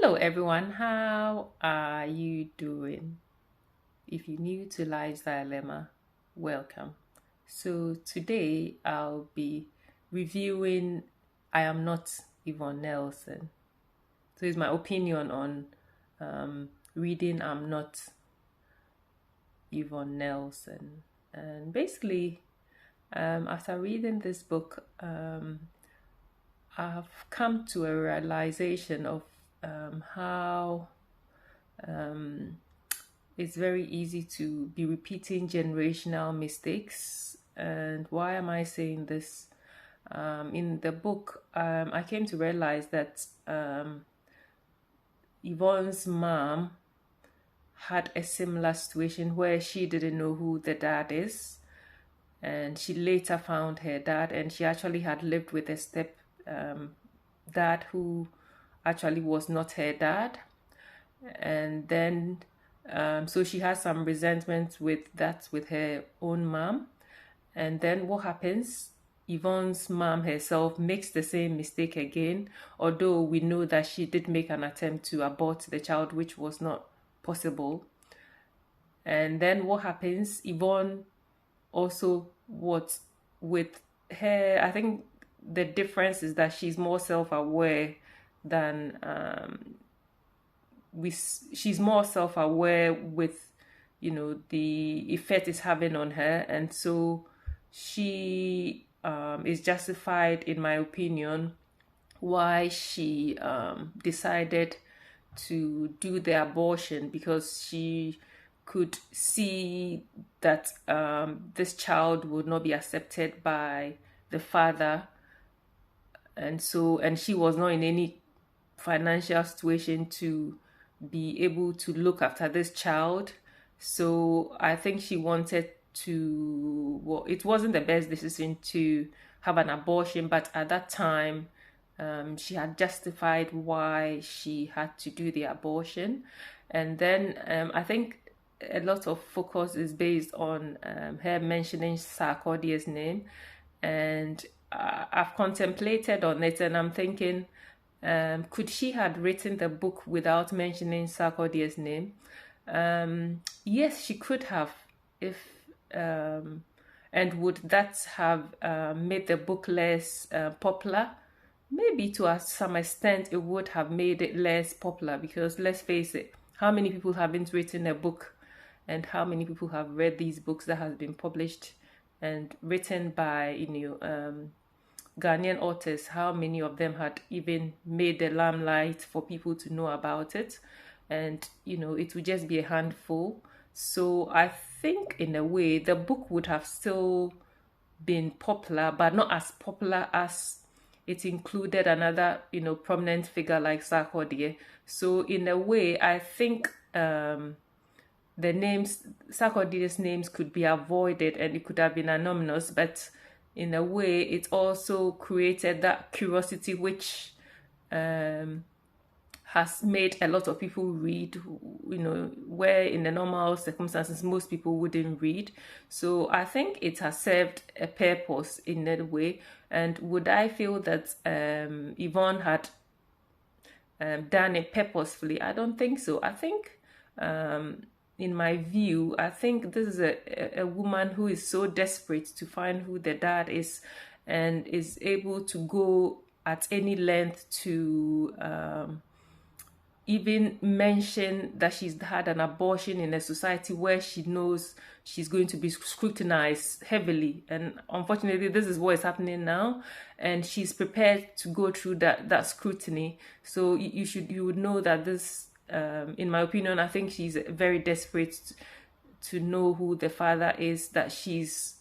Hello everyone, how are you doing? If you're new to Life's Dilemma, welcome. So today I'll be reviewing I Am Not Yvonne Nelson. So it's my opinion on reading I'm Not Yvonne Nelson. And basically, after reading this book, I've come to a realization of how it's very easy to be repeating generational mistakes. And why am I saying this? In the book, I came to realize that Yvonne's mom had a similar situation where she didn't know who the dad is. And she later found her dad, and she actually had lived with a step dad who actually was not her dad. And then so she has some resentment with that with her own mom. And then what happens? Yvonne's mom herself makes the same mistake again, although we know that she did make an attempt to abort the child, which was not possible. And then what happens? Yvonne also, what with her, I think the difference is that she's more self-aware than she's more self-aware with the effect it's having on her, and so she is justified, in my opinion, why she decided to do the abortion, because she could see that this child would not be accepted by the father, and she was not in any financial situation to be able to look after this child. So I think she wanted to, well, it wasn't the best decision to have an abortion, but at that time, she had justified why she had to do the abortion. And then I think a lot of focus is based on her mentioning Sarkodie's name. And I've contemplated on it, and I'm thinking, could she had written the book without mentioning Sarkodie's name? Yes, she could have. If and would that have made the book less popular? Maybe to some extent it would have made it less popular, because let's face it, how many people haven't written a book, and how many people have read these books that has been published and written by Ghanaian authors? How many of them had even made the limelight for people to know about it? And it would just be a handful. So I think in a way the book would have still been popular, but not as popular as it included another prominent figure like Sarkodie. So in a way, I think the names, Sarkodie's names, could be avoided, and it could have been anonymous, but in a way it also created that curiosity which has made a lot of people read, where in the normal circumstances most people wouldn't read. So I think it has served a purpose in that way. And would I feel that Yvonne had done it purposefully? I don't think so. I think in my view, I think this is a woman who is so desperate to find who the dad is, and is able to go at any length to even mention that she's had an abortion in a society where she knows she's going to be scrutinized heavily. And unfortunately, this is what is happening now, and she's prepared to go through that scrutiny. So you would know that this, in my opinion, I think she's very desperate to know who the father is, that she's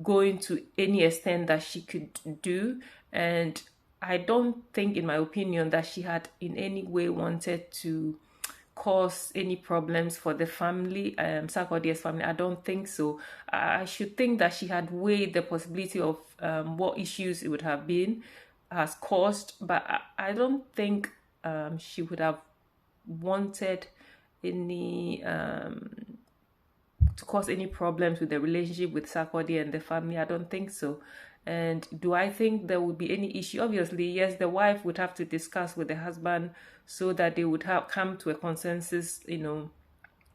going to any extent that she could do. And I don't think, in my opinion, that she had in any way wanted to cause any problems for the family, Sarkodie's family. I don't think so. I should think that she had weighed the possibility of what issues it would have has caused, but I don't think she would have wanted any to cause any problems with the relationship with Sarkodie and the family. I don't think so. And do I think there would be any issue? Obviously, yes, the wife would have to discuss with the husband so that they would have come to a consensus,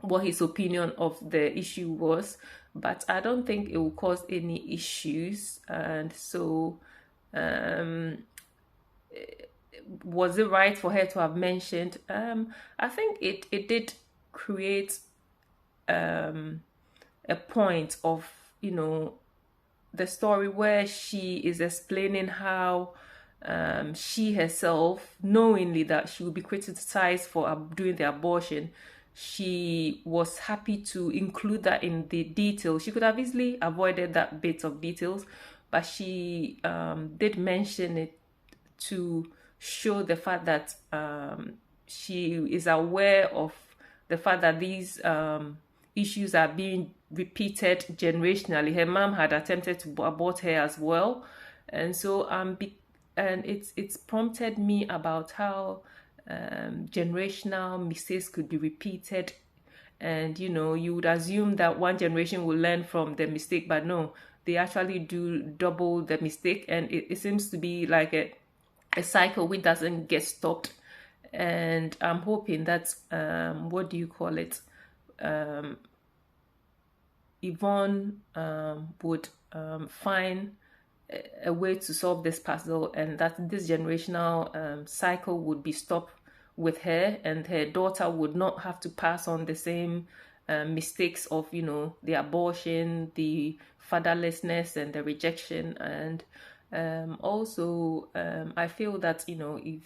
what his opinion of the issue was. But I don't think it will cause any issues. And so, um, was it right for her to have mentioned? I think it did create a point of, the story where she is explaining how she herself, knowingly that she would be criticized for doing the abortion, she was happy to include that in the details. She could have easily avoided that bit of details, but she did mention it to show the fact that she is aware of the fact that these issues are being repeated generationally. Her mom had attempted to abort her as well, and so and it's prompted me about how generational mistakes could be repeated. And you would assume that one generation will learn from the mistake, but no, they actually do double the mistake, and it seems to be like a cycle which doesn't get stopped. And I'm hoping that what do you call it, Yvonne would find a way to solve this puzzle, and that this generational cycle would be stopped with her, and her daughter would not have to pass on the same mistakes of the abortion, the fatherlessness, and the rejection. And also I feel that if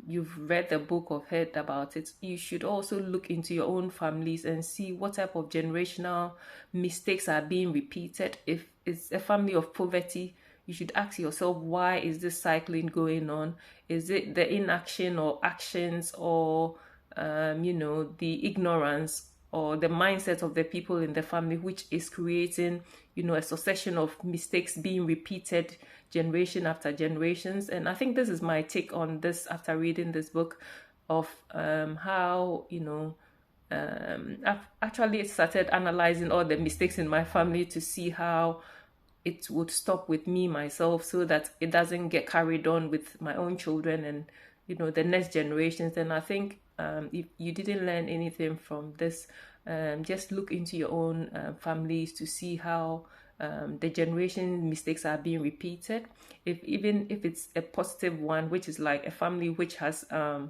you've read the book or heard about it, you should also look into your own families and see what type of generational mistakes are being repeated. If it's a family of poverty, you should ask yourself, why is this cycling going on? Is it the inaction or actions, or the ignorance or the mindset of the people in the family, which is creating a succession of mistakes being repeated generation after generations? And I think this is my take on this after reading this book, of how I've actually started analyzing all the mistakes in my family to see how it would stop with me myself, so that it doesn't get carried on with my own children and the next generations. And I think if you didn't learn anything from this, just look into your own families to see how the generation mistakes are being repeated. Even if it's a positive one, which is like a family which has a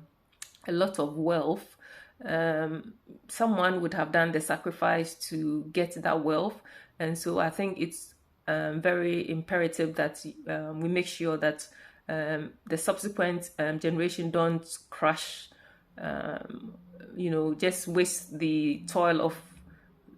lot of wealth, someone would have done the sacrifice to get that wealth. And so I think it's very imperative that we make sure that the subsequent generation don't crash, just waste the toil of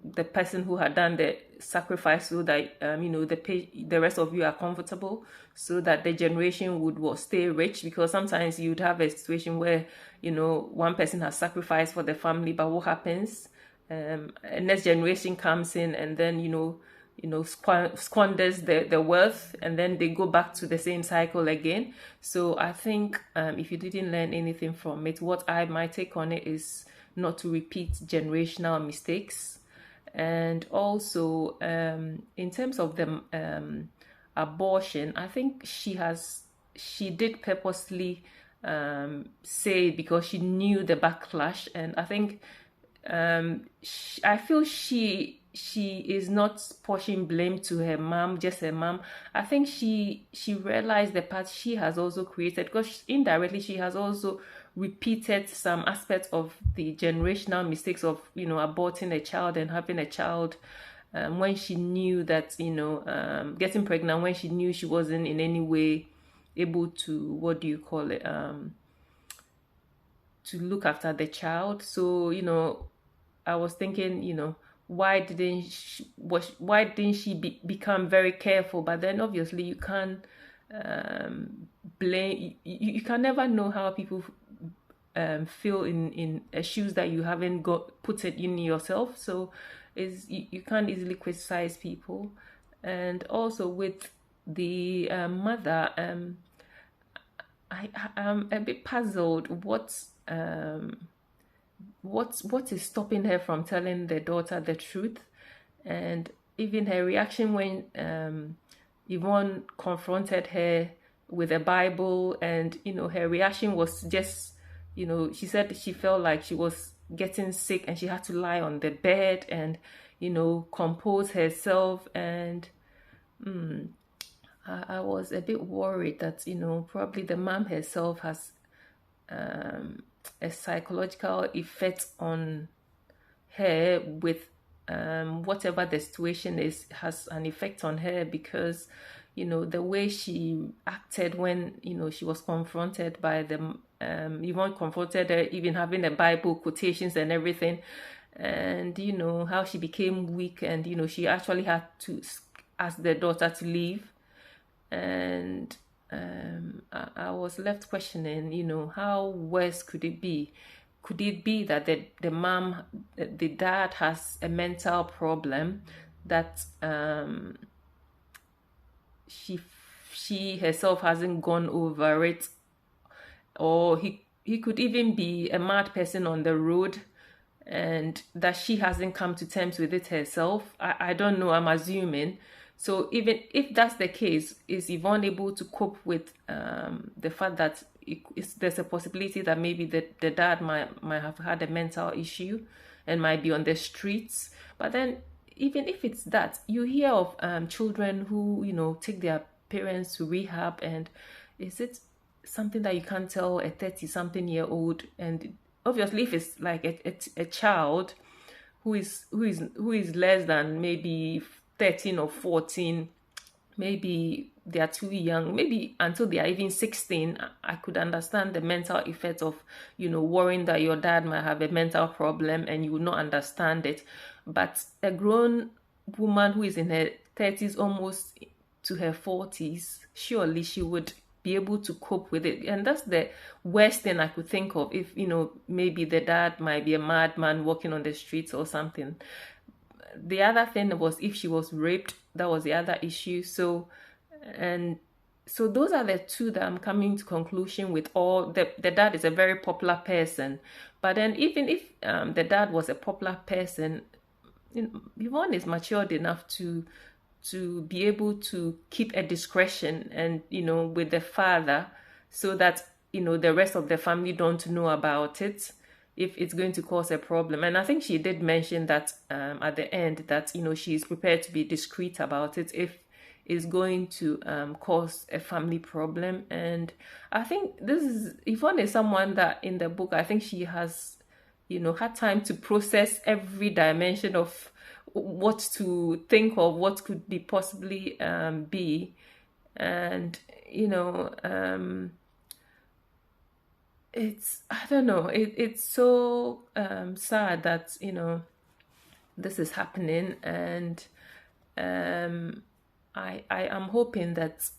the person who had done the sacrifice, so that the rest of you are comfortable, so that the generation would stay rich. Because sometimes you'd have a situation where one person has sacrificed for the family, but what happens, next generation comes in and then squanders the wealth, and then they go back to the same cycle again. So I think if you didn't learn anything from it, my take on it is not to repeat generational mistakes. And also in terms of the abortion, I think she did purposely say it because she knew the backlash. And I think I feel she is not pushing blame to her mom, just her mom. I think she realized the part she has also created, because indirectly she has also repeated some aspects of the generational mistakes of aborting a child and having a child when she knew that getting pregnant when she knew she wasn't in any way able to, what do you call it, to look after the child. So I was thinking, why didn't she become very careful? But then obviously you can't blame. You can never know how people feel in shoes that you haven't got put it in yourself. So you can't easily criticize people. And also with the mother, I'm a bit puzzled. What is stopping her from telling the daughter the truth? And even her reaction when Yvonne confronted her with a Bible, and her reaction was just, she said she felt like she was getting sick and she had to lie on the bed and compose herself. And I was a bit worried that probably the mom herself has a psychological effect on her with whatever the situation is, has an effect on her, because the way she acted when she was confronted by the Yvonne confronted her, even having the Bible quotations and everything, and how she became weak, and she actually had to ask the daughter to leave. And I was left questioning, how worse could it be? Could it be that the mom, the dad has a mental problem that she herself hasn't gone over it, or he could even be a mad person on the road, and that she hasn't come to terms with it herself. I don't know, I'm assuming. So even if that's the case, is Yvonne able to cope with the fact that there's a possibility that maybe the dad might have had a mental issue and might be on the streets? But then, even if it's that, you hear of children who take their parents to rehab, and is it something that you can't tell a 30-something-year-old? And obviously, if it's like a child who is less than maybe 13 or 14, maybe they are too young, maybe until they are even 16, I could understand the mental effect of worrying that your dad might have a mental problem and you would not understand it. But a grown woman who is in her 30s, almost to her 40s, surely she would be able to cope with it. And that's the worst thing I could think of, if maybe the dad might be a madman walking on the streets or something. The other thing was if she was raped, that was the other issue. So those are the two that I'm coming to conclusion with. All the dad is a very popular person, but then even if the dad was a popular person, Yvonne is matured enough to be able to keep a discretion, and with the father, so that the rest of the family don't know about it if it's going to cause a problem. And I think she did mention that at the end, that she's prepared to be discreet about it if it's going to cause a family problem. And I think Yvonne is someone that in the book, I think she has had time to process every dimension of what to think of, what could be possibly be. And it's, I don't know, it's so sad that this is happening. And I am hoping that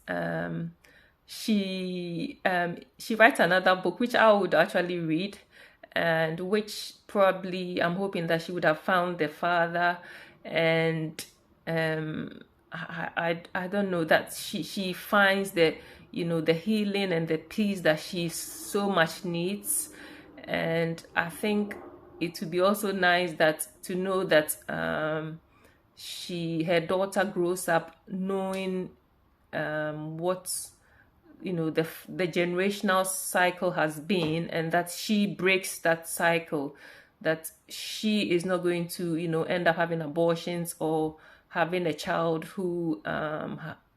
she writes another book, which I would actually read, and which probably I'm hoping that she would have found the father. And I don't know, that she finds the the healing and the peace that she so much needs. And I think it would be also nice that to know that her daughter grows up knowing what the generational cycle has been, and that she breaks that cycle, that she is not going to end up having abortions or having a child who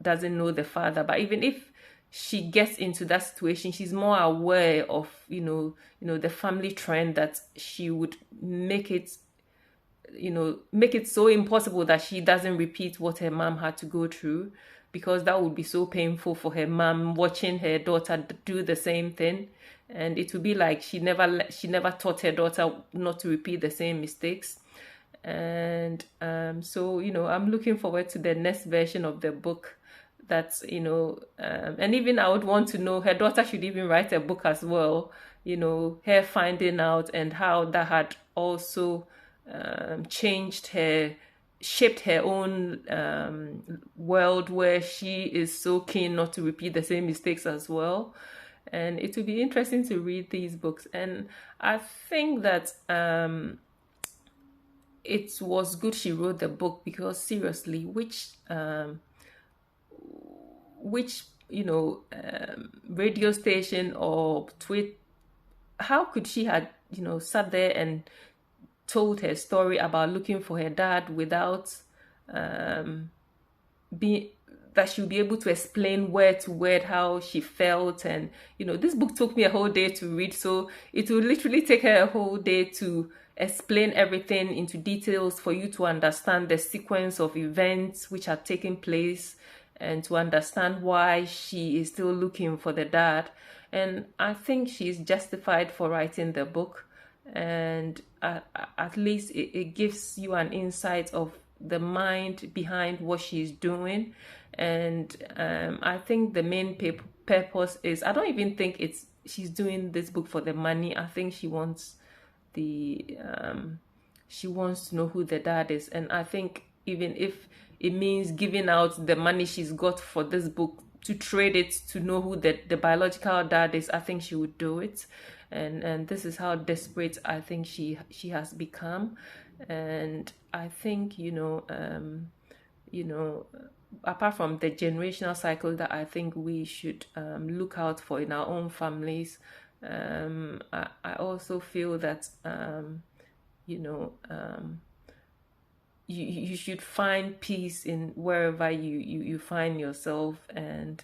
doesn't know the father. But even if she gets into that situation, she's more aware of the family trend, that she would make it so impossible that she doesn't repeat what her mom had to go through, because that would be so painful for her mom, watching her daughter do the same thing. And it would be like she never taught her daughter not to repeat the same mistakes. And so I'm looking forward to the next version of the book. That's and even I would want to know, her daughter should even write a book as well, her finding out, and how that had also changed her, shaped her own world, where she is so keen not to repeat the same mistakes as well. And it will be interesting to read these books. And I think that it was good she wrote the book, because seriously, which, radio station or tweet, how could she had, sat there and told her story about looking for her dad without um, being, that she'll be able to explain word to word how she felt. And this book took me a whole day to read, so it will literally take her a whole day to explain everything into details for you to understand the sequence of events which are taking place, and to understand why she is still looking for the dad. And I think she's justified for writing the book, and at least it gives you an insight of the mind behind what she's doing. And I think the main purpose is, I don't even think it's she's doing this book for the money. I think the she wants to know who the dad is. And I think even if it means giving out the money she's got for this book to trade it to know who the biological dad is, I think she would do it. And this is how desperate I think she has become. And I think, apart from the generational cycle that I think we should look out for in our own families, I also feel that you should find peace in wherever you find yourself, and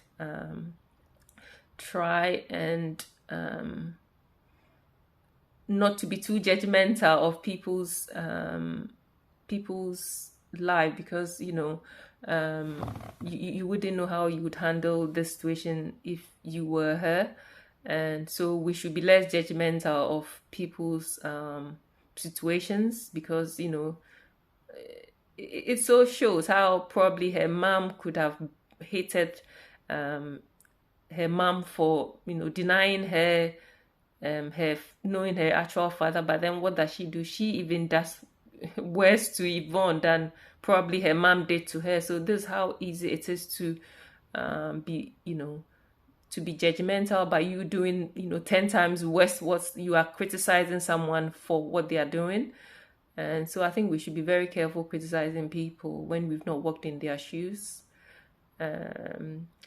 try and not to be too judgmental of people's life, because you wouldn't know how you would handle this situation if you were her. And so we should be less judgmental of people's situations, because it so shows how probably her mom could have hated her mom for denying her knowing her actual father. But then what does she do? She even does worse to Yvonne than probably her mom did to her. So this is how easy it is to be judgmental by you doing 10 times worse what you are criticizing someone for what they are doing. And so I think we should be very careful criticizing people when we've not walked in their shoes.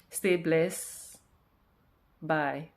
Stay blessed. Bye.